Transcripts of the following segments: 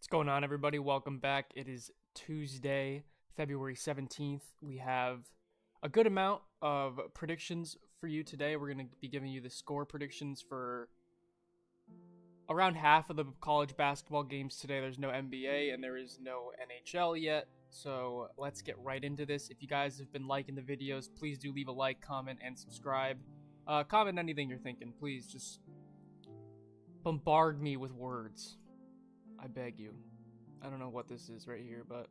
What's going on, everybody? Welcome back. It is Tuesday, February 17th. We have a good amount of predictions for you today. We're going to be giving you the score predictions for around half of the college basketball games today. There's no NBA and there is no NHL yet. So let's get right into this. If you guys have been liking the videos, please do leave a like, comment, and subscribe. Comment anything you're thinking. Please just bombard me with words. I beg you. I don't know what this is right here, but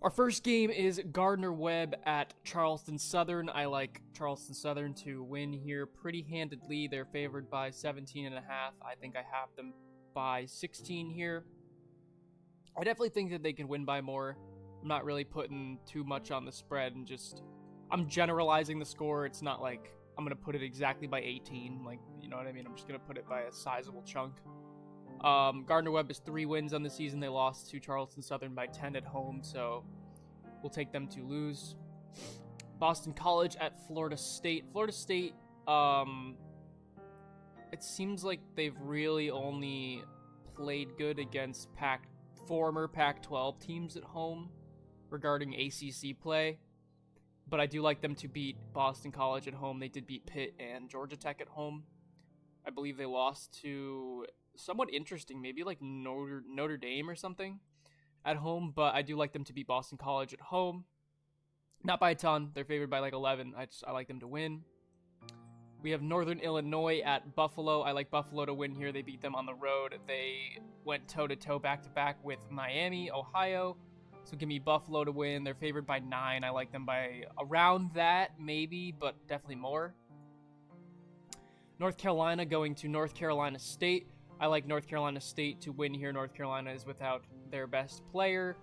our first game is Gardner-Webb at Charleston Southern. I like Charleston Southern to win here pretty handedly. They're favored by 17.5. I think I have them by 16 here. I definitely think that they can win by more. I'm not really putting too much on the spread and I'm generalizing the score. It's not like I'm going to put it exactly by 18. Like, you know what I mean? I'm just going to put it by a sizable chunk. Gardner-Webb has 3 wins on the season. They lost to Charleston Southern by 10 at home, so we'll take them to lose. Boston College at Florida State. Florida State, it seems like they've really only played good against former Pac-12 teams at home regarding ACC play, but I do like them to beat Boston College at home. They did beat Pitt and Georgia Tech at home. I believe they lost to somewhat interesting, maybe like Notre Dame or something at home, but I do like them to beat Boston College at home. Not by a ton. They're favored by like 11. I like them to win. We have Northern Illinois at Buffalo. I like Buffalo to win here. They beat them on the road. They went toe-to-toe back-to-back with Miami, Ohio. So give me Buffalo to win. They're favored by 9. I like them by around that, maybe, but definitely more. North Carolina going to North Carolina State. I like North Carolina State to win here. North Carolina is without their best player,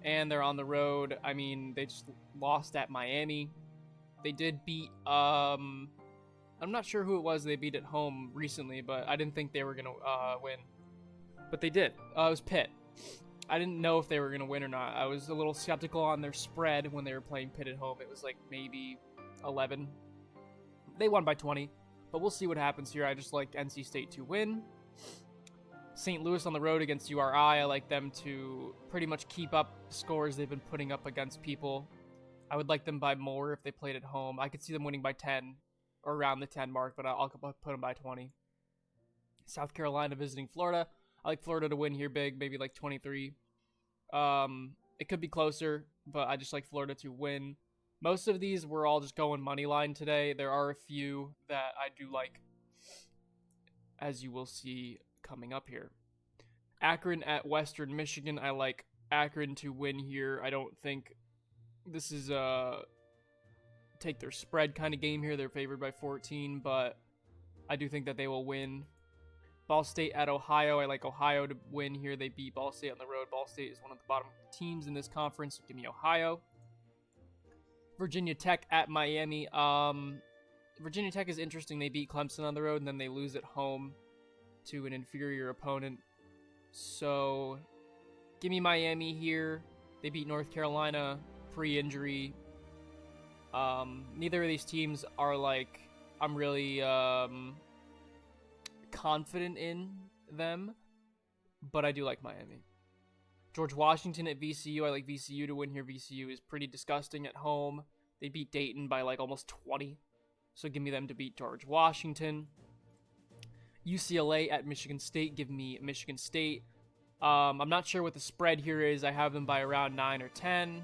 and they're on the road. I mean, they just lost at Miami. They did beat, I'm not sure who it was they beat at home recently, but I didn't think they were going to win. But they did. It was Pitt. I didn't know if they were going to win or not. I was a little skeptical on their spread when they were playing Pitt at home. It was like maybe 11. They won by 20, but we'll see what happens here. I just like NC State to win. St. Louis on the road against URI. I like them to pretty much keep up scores they've been putting up against people. I would like them by more if they played at home. I could see them winning by 10 or around the 10 mark, but I'll put them by 20. South Carolina visiting Florida. I like Florida to win here big, maybe like 23. It could be closer, but I just like Florida to win. Most of these we're all just going money line today. There are a few that I do like, as you will see coming up here. Akron at Western Michigan. I like Akron to win here. I don't think this is a take their spread kind of game here. They're favored by 14, but I do think that they will win. Ball State at Ohio. I like Ohio to win here. They beat Ball State on the road. Ball State is one of the bottom teams in this conference, so give me Ohio. Virginia Tech at Miami. Virginia Tech is interesting. They beat Clemson on the road, and then they lose at home to an inferior opponent. So give me Miami here. They beat North Carolina pre-injury. Neither of these teams are like I'm really confident in them, but I do like Miami. George Washington at VCU. I like VCU to win here. VCU is pretty disgusting at home. They beat Dayton by like almost 20. So give me them to beat George Washington. UCLA at Michigan State. Give me Michigan State. I'm not sure what the spread here is. I have them by around 9 or 10.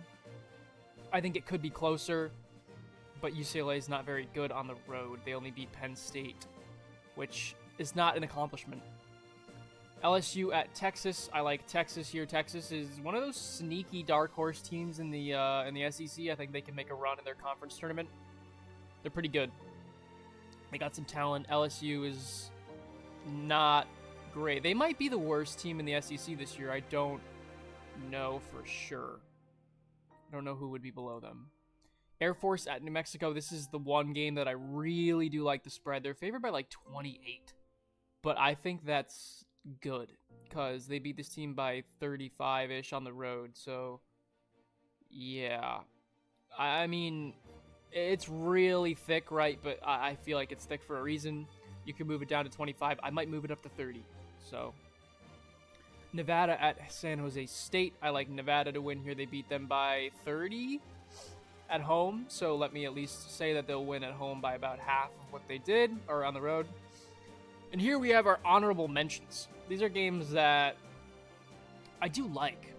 I think it could be closer, but UCLA is not very good on the road. They only beat Penn State, which is not an accomplishment. LSU at Texas. I like Texas here. Texas is one of those sneaky dark horse teams in the SEC. I think they can make a run in their conference tournament. They're pretty good. They got some talent. LSU is not great. They might be the worst team in the SEC this year. I don't know for sure. I don't know who would be below them. Air Force at New Mexico. This is the one game that I really do like the spread. They're favored by like 28. But I think that's good because they beat this team by 35-ish on the road. So, yeah. I mean, it's really thick, right? But I feel like it's thick for a reason. You can move it down to 25. I might move it up to 30. So, Nevada at San Jose State. I like Nevada to win here. They beat them by 30 at home, so let me at least say that they'll win at home by about half of what they did, or on the road. And here we have our honorable mentions. These are games that I do like,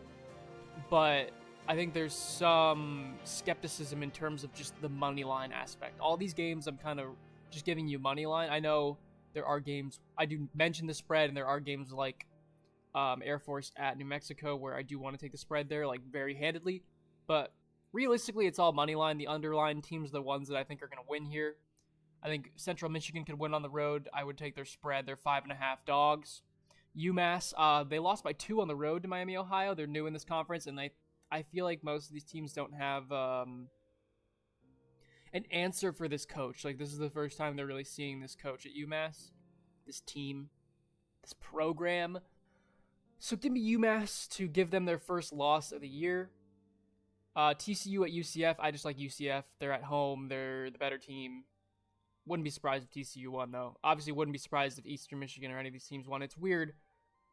but I think there's some skepticism in terms of just the money line aspect. All these games, I'm kind of just giving you money line. I know there are games, I do mention the spread, and there are games like Air Force at New Mexico where I do want to take the spread there, like very handedly. But realistically, it's all money line. The underlying teams are the ones that I think are going to win here. I think Central Michigan could win on the road. I would take their spread. They're 5.5 dogs. UMass, they lost by 2 on the road to Miami, Ohio. They're new in this conference, and I feel like most of these teams don't have an answer for this coach. Like, this is the first time they're really seeing this coach at UMass, this team, this program. So give me UMass to give them their first loss of the year. TCU at UCF, I just like UCF. They're at home. They're the better team. Wouldn't be surprised if TCU won, though. Obviously, wouldn't be surprised if Eastern Michigan or any of these teams won. It's weird.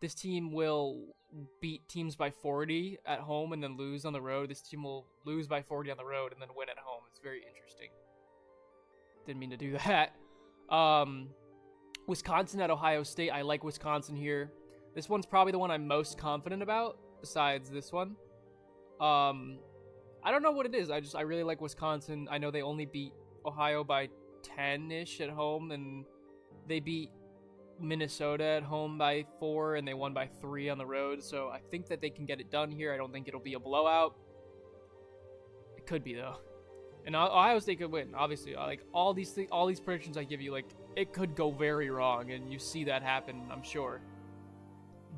This team will beat teams by 40 at home and then lose on the road. This team will lose by 40 on the road and then win at home. It's very interesting. Didn't mean to do that. Wisconsin at Ohio State. I like Wisconsin here. This one's probably the one I'm most confident about, besides this one. I don't know what it is. I really like Wisconsin. I know they only beat Ohio by 10-ish at home, and they beat Minnesota at home by 4, and they won by 3 on the road. So I think that they can get it done here. I don't think it'll be a blowout. It could be, though. And Ohio State could win, obviously. Like all these predictions I give you, like it could go very wrong, and you see that happen, I'm sure,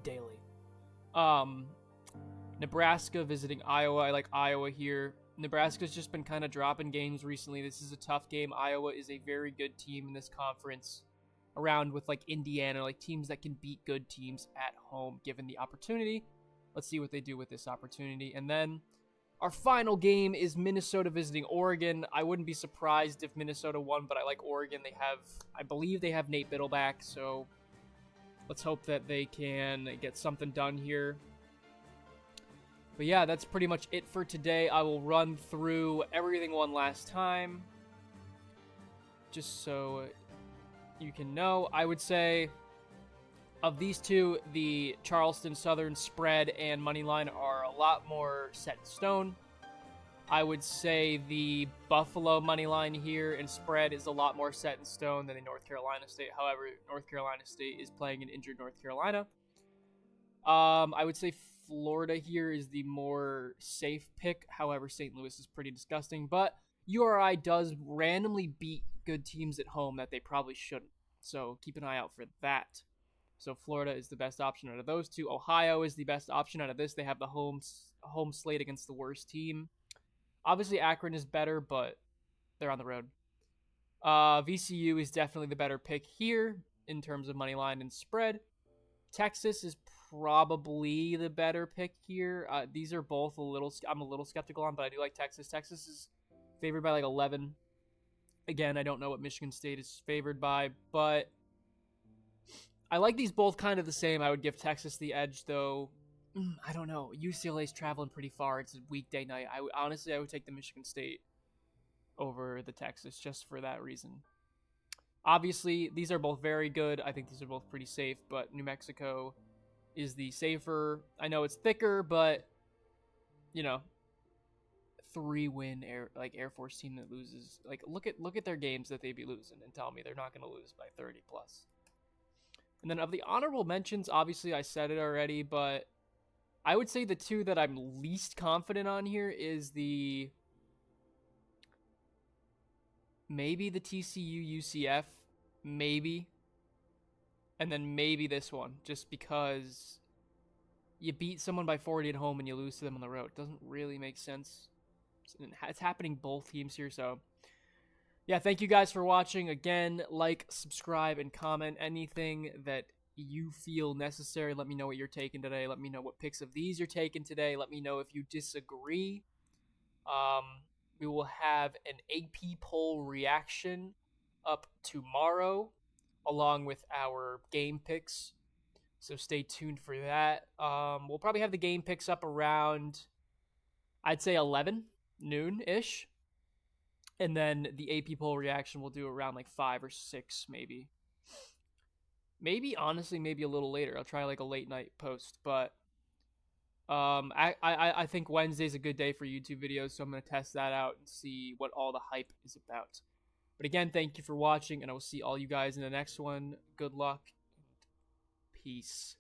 daily. Nebraska visiting Iowa. I like Iowa here. Nebraska's just been kind of dropping games recently. This is a tough game. Iowa is a very good team in this conference, around with like Indiana, like teams that can beat good teams at home given the opportunity. Let's see what they do with this opportunity. And then our final game is Minnesota visiting Oregon. I wouldn't be surprised if Minnesota won, but I like Oregon. I believe they have Nate Biddle back, so let's hope that they can get something done here. But yeah, that's pretty much it for today. I will run through everything one last time, just so you can know. I would say of these two, the Charleston Southern spread and money line are a lot more set in stone. I would say the Buffalo money line here and spread is a lot more set in stone than the North Carolina State. However, North Carolina State is playing an injured North Carolina. I would say Florida here is the more safe pick. However, St. Louis is pretty disgusting. But URI does randomly beat good teams at home that they probably shouldn't. So keep an eye out for that. So Florida is the best option out of those two. Ohio is the best option out of this. They have the home slate against the worst team. Obviously, Akron is better, but they're on the road. VCU is definitely the better pick here in terms of money line and spread. Texas is probably the better pick here. These are both I'm a little skeptical on, but I do like Texas. Texas is favored by like 11. Again, I don't know what Michigan State is favored by, but I like these both kind of the same. I would give Texas the edge, though. I don't know. UCLA's traveling pretty far. It's a weekday night. I would take the Michigan State over the Texas just for that reason. Obviously, these are both very good. I think these are both pretty safe, but New Mexico is the safer. I know it's thicker, but 3-win Air Force team that loses. Like look at their games that they'd be losing and tell me they're not going to lose by 30 plus. And then of the honorable mentions, obviously I said it already, but I would say the two that I'm least confident on here is maybe the TCU UCF, maybe. And then maybe this one, just because you beat someone by 40 at home and you lose to them on the road. It doesn't really make sense. It's happening both teams here, so yeah, thank you guys for watching. Again, like, subscribe, and comment anything that you feel necessary. Let me know what you're taking today. Let me know what picks of these you're taking today. Let me know if you disagree. We will have an AP poll reaction up tomorrow, along with our game picks. So stay tuned for that. We'll probably have the game picks up around, I'd say 11 noon ish, and then the AP poll reaction we'll do around like 5 or 6 maybe. Maybe honestly, maybe a little later. I'll try like a late night post, but I think Wednesday's a good day for YouTube videos, so I'm gonna test that out and see what all the hype is about. But again, thank you for watching, and I will see all you guys in the next one. Good luck. Peace.